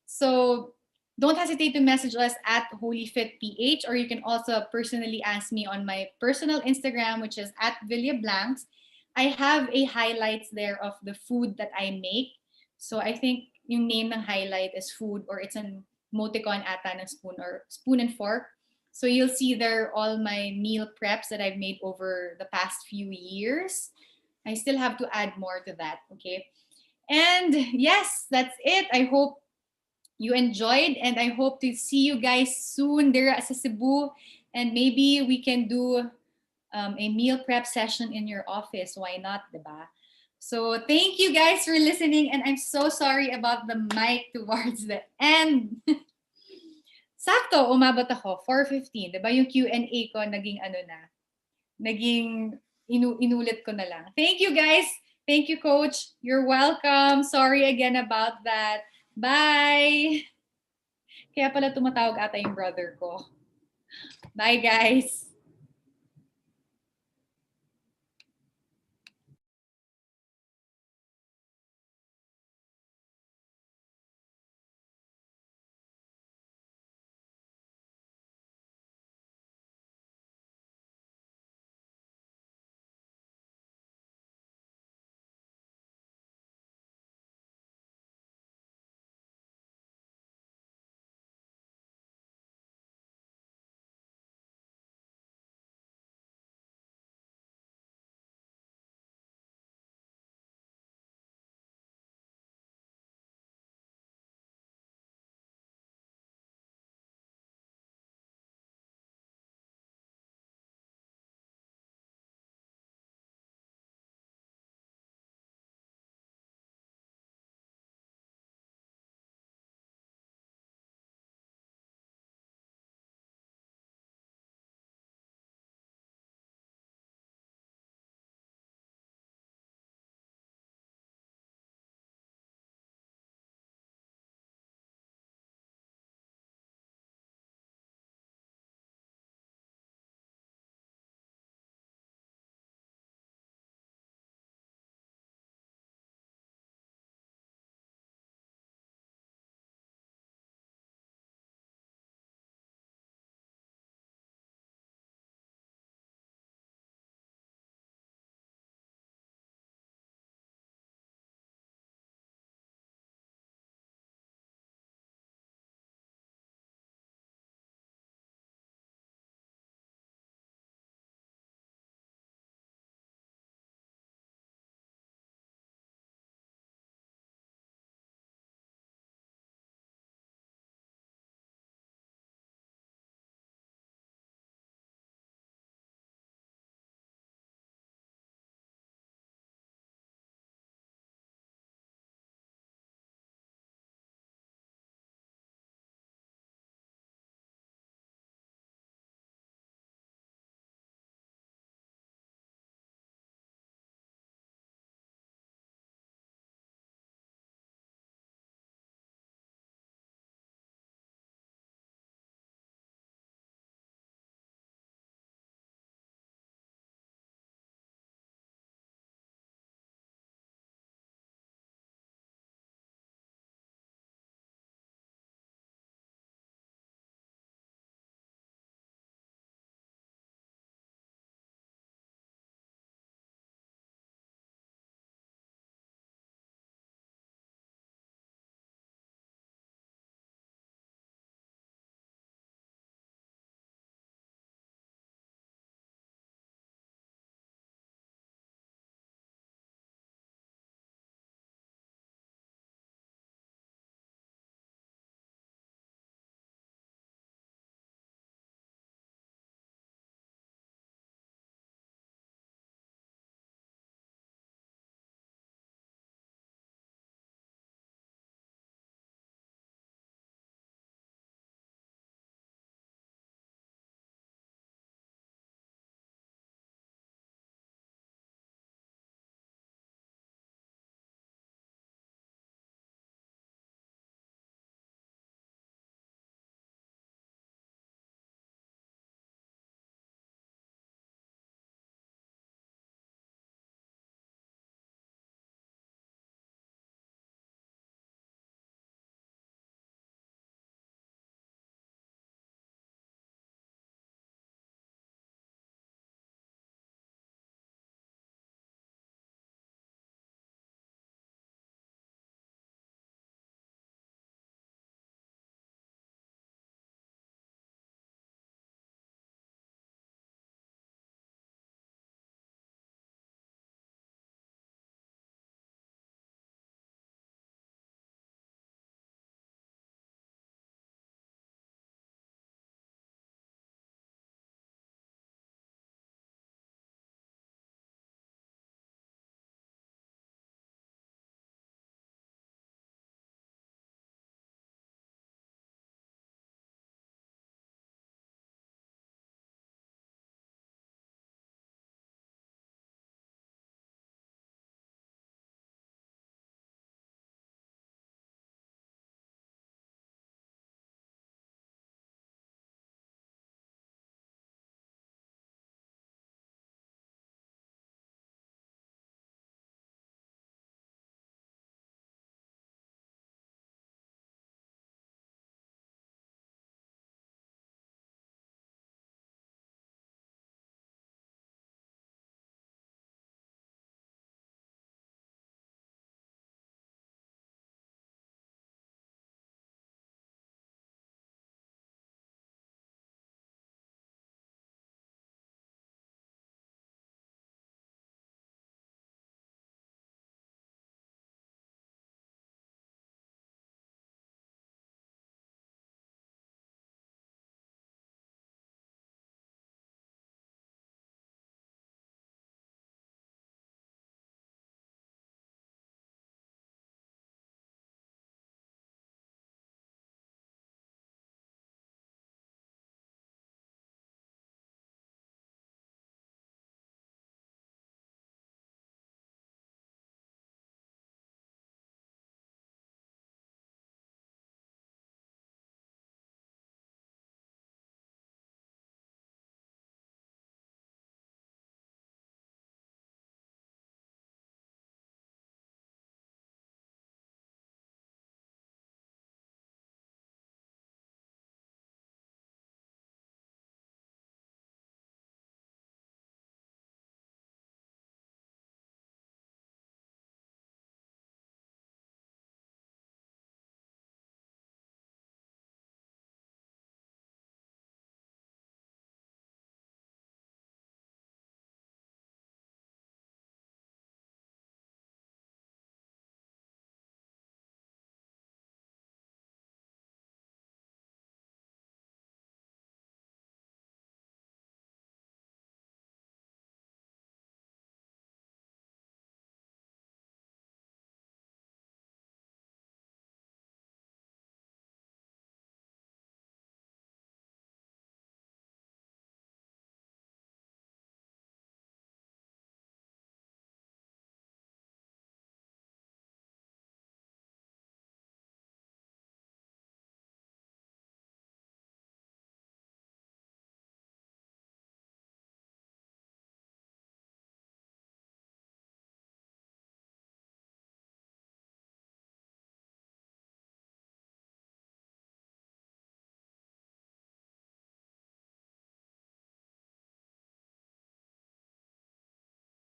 So don't hesitate to message us at HolifitPH, or you can also personally ask me on my personal Instagram, which is at VillaBlanks. I have a highlights there of the food that I make. So I think yung name ng highlight is food, or it's an emoticon ata ng spoon or spoon and fork. So you'll see there all my meal preps that I've made over the past few years. I still have to add more to that, okay? And yes, that's it. I hope you enjoyed, and I hope to see you guys soon there at Cebu, and maybe we can do a meal prep session in your office. Why not, diba? So thank you guys for listening, and I'm so sorry about the mic towards the end. Sakto, umabot ako, 4:15. Diba yung Q&A ko, naging inulit ko na lang. Thank you guys. Thank you, Coach. You're welcome. Sorry again about that. Bye! Kaya pala tumatawag ata yung brother ko. Bye, guys!